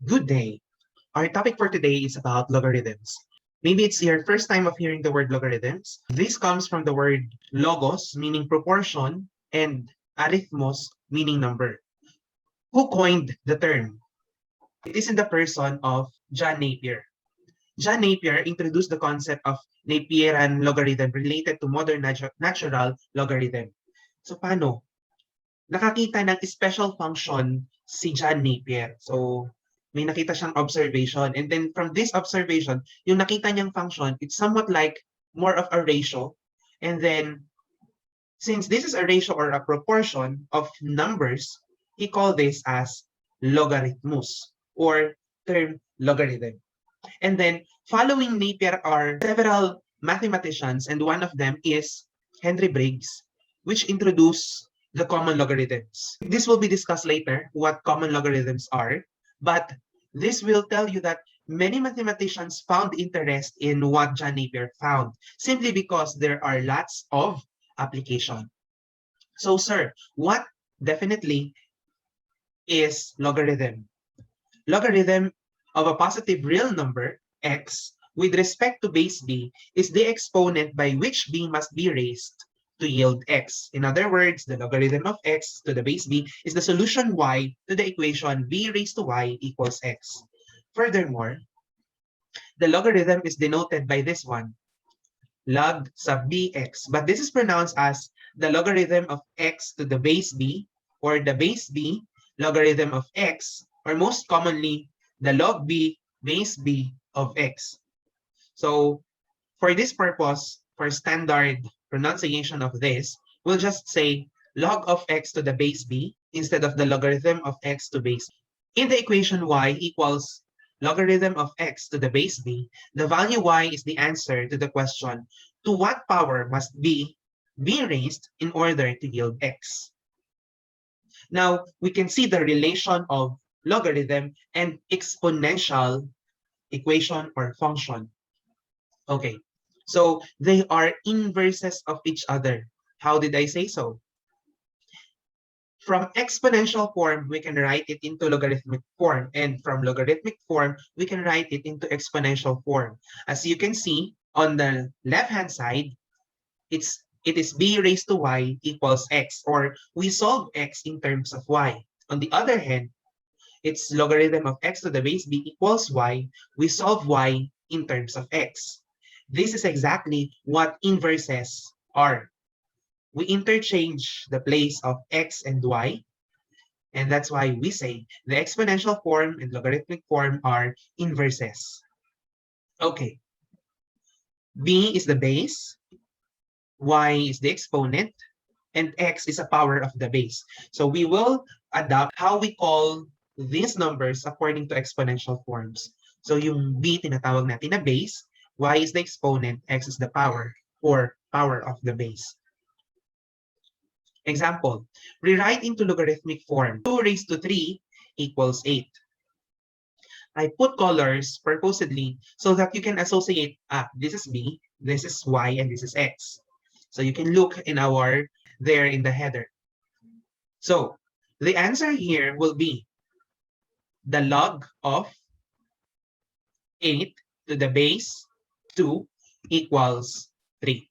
Good day. Our topic for today is about logarithms. Maybe it's your first time of hearing the word logarithms. This comes from the word logos, meaning proportion, and arithmos, meaning number. Who coined the term? It is in the person of John Napier. John Napier introduced the concept of Napieran logarithm related to modern natural logarithm. So paano? Nakakita ng special function si John Napier. So, may nakita siyang observation. And then from this observation, yung nakita niyang function, it's somewhat like more of a ratio. And then, since this is a ratio or a proportion of numbers, he called this as logarithmus or term logarithm. And then, following Napier are several mathematicians, and one of them is Henry Briggs, which introduced the common logarithms. This will be discussed later, what common logarithms are, but this will tell you that many mathematicians found interest in what John Napier found, simply because there are lots of application. So, sir, what definitely is logarithm? Logarithm of a positive real number, x, with respect to base b, is the exponent by which b must be raised to yield x. In other words, the logarithm of x to the base b is the solution y to the equation b raised to y equals x. Furthermore, the logarithm is denoted by this one, log sub bx, but this is pronounced as the logarithm of x to the base b, or the base b logarithm of x, or most commonly, the log b base b of x. So for this purpose, for standard pronunciation of this, we'll just say log of x to the base b instead of the logarithm of x to base b. In the equation y equals logarithm of x to the base b, the value y is the answer to the question, to what power must b be raised in order to yield x? Now, we can see the relation of logarithm and exponential equation or function. Okay, so they are inverses of each other. How did I say so? From exponential form, we can write it into logarithmic form. And from logarithmic form, we can write it into exponential form. As you can see, on the left-hand side, it is b raised to y equals x, or we solve x in terms of y. On the other hand, it's logarithm of x to the base b equals y. We solve y in terms of x. This is exactly what inverses are. We interchange the place of x and y, and that's why we say the exponential form and logarithmic form are inverses. Okay, b is the base, y is the exponent, and x is a power of the base. So we will adapt how we call these numbers according to exponential forms. So yung b tinatawag natin na base, y is the exponent, x is the power or power of the base. Example, rewrite into logarithmic form. 2 raised to 3 equals 8. I put colors purposely so that you can associate, this is b, this is y, and this is x. So you can look in there in the header. So the answer here will be the log of 8 to the base 2 equals 3.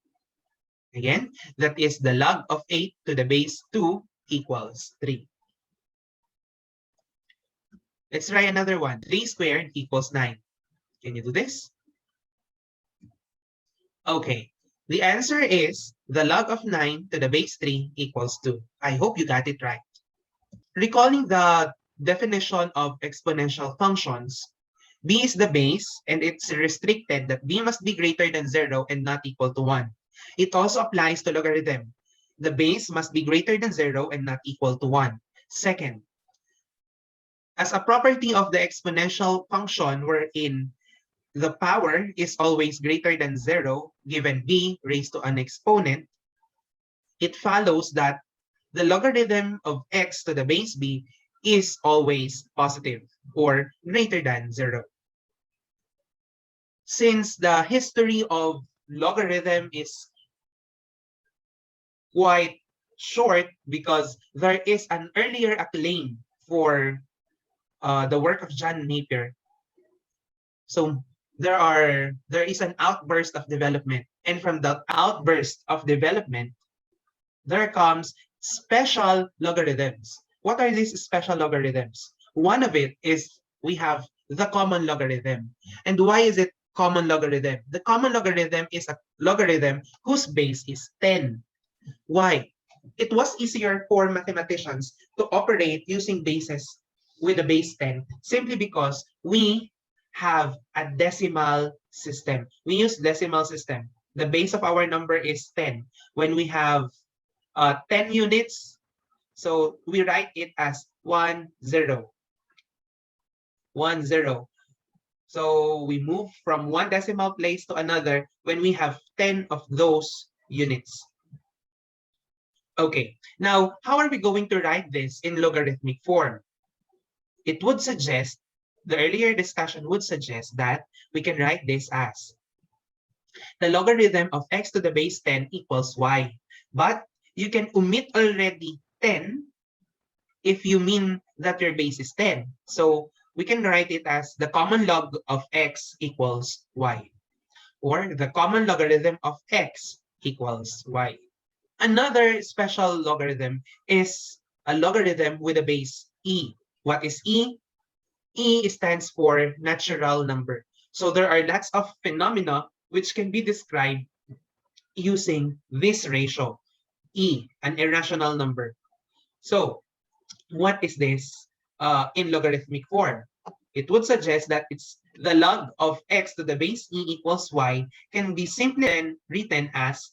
Again, that is the log of 8 to the base 2 equals 3. Let's try another one. 3 squared equals 9. Can you do this? Okay. The answer is the log of 9 to the base 3 equals 2. I hope you got it right. Recalling the definition of exponential functions, b is the base, and it's restricted that b must be greater than 0 and not equal to 1. It also applies to logarithm. The base must be greater than 0 and not equal to 1. Second, as a property of the exponential function wherein the power is always greater than 0 given b raised to an exponent, it follows that the logarithm of x to the base b is always positive or greater than 0. Since the history of logarithm is quite short because there is an earlier acclaim for the work of John Napier. So there is an outburst of development, and from the outburst of development, there comes special logarithms. What are these special logarithms? One of it is we have the common logarithm. And why is it common logarithm? The common logarithm is a logarithm whose base is 10. Why? It was easier for mathematicians to operate using bases with a base 10 simply because we have a decimal system. We use decimal system. The base of our number is 10. When we have 10 units, so we write it as 1, 0. 1, 0. So we move from one decimal place to another when we have 10 of those units. Okay, now how are we going to write this in logarithmic form? It would suggest, the earlier discussion would suggest that we can write this as the logarithm of x to the base 10 equals y. But you can omit already 10 if you mean that your base is 10. So we can write it as the common log of x equals y, or the common logarithm of x equals y. Another special logarithm is a logarithm with a base e. What is e? E stands for natural number. So there are lots of phenomena which can be described using this ratio, e, an irrational number. So what is this in logarithmic form? It would suggest that it's the log of x to the base e equals y can be simply written as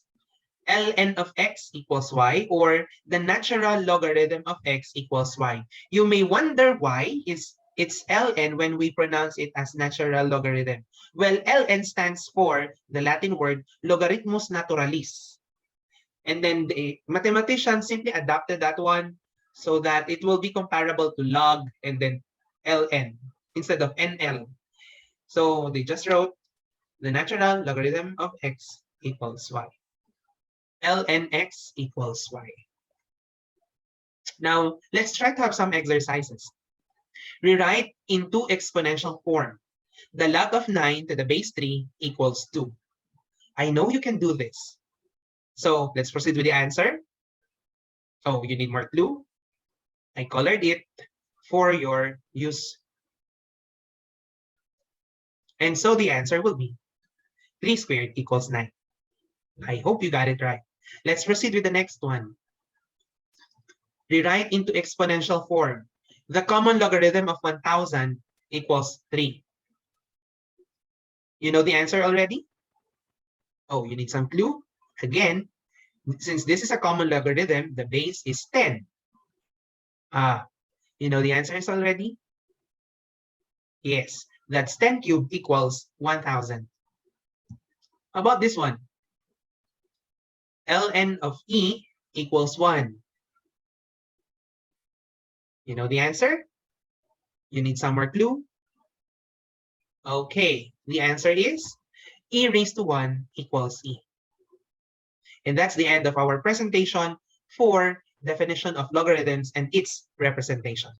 ln of x equals y, or the natural logarithm of x equals y. You may wonder why it's ln when we pronounce it as natural logarithm. Well, ln stands for the Latin word Logarithmus Naturalis. And then the mathematicians simply adapted that one so that it will be comparable to log and then ln instead of nl. So they just wrote the natural logarithm of x equals y. ln x equals y. Now, let's try to have some exercises. Rewrite into exponential form. The log of 9 to the base 3 equals 2. I know you can do this. So let's proceed with the answer. Oh, you need more clue? I colored it for your use. And so the answer will be 3 squared equals 9. I hope you got it right. Let's proceed with the next one. Rewrite into exponential form. The common logarithm of 1000 equals 3. You know the answer already? Oh, you need some clue? Again, since this is a common logarithm, the base is 10. You know the answers already? Yes, that's 10 cubed equals 1000. How about this one? ln of e equals 1. You know the answer? You need some more clue? Okay, the answer is e raised to 1 equals e. And that's the end of our presentation for definition of logarithms and its representation.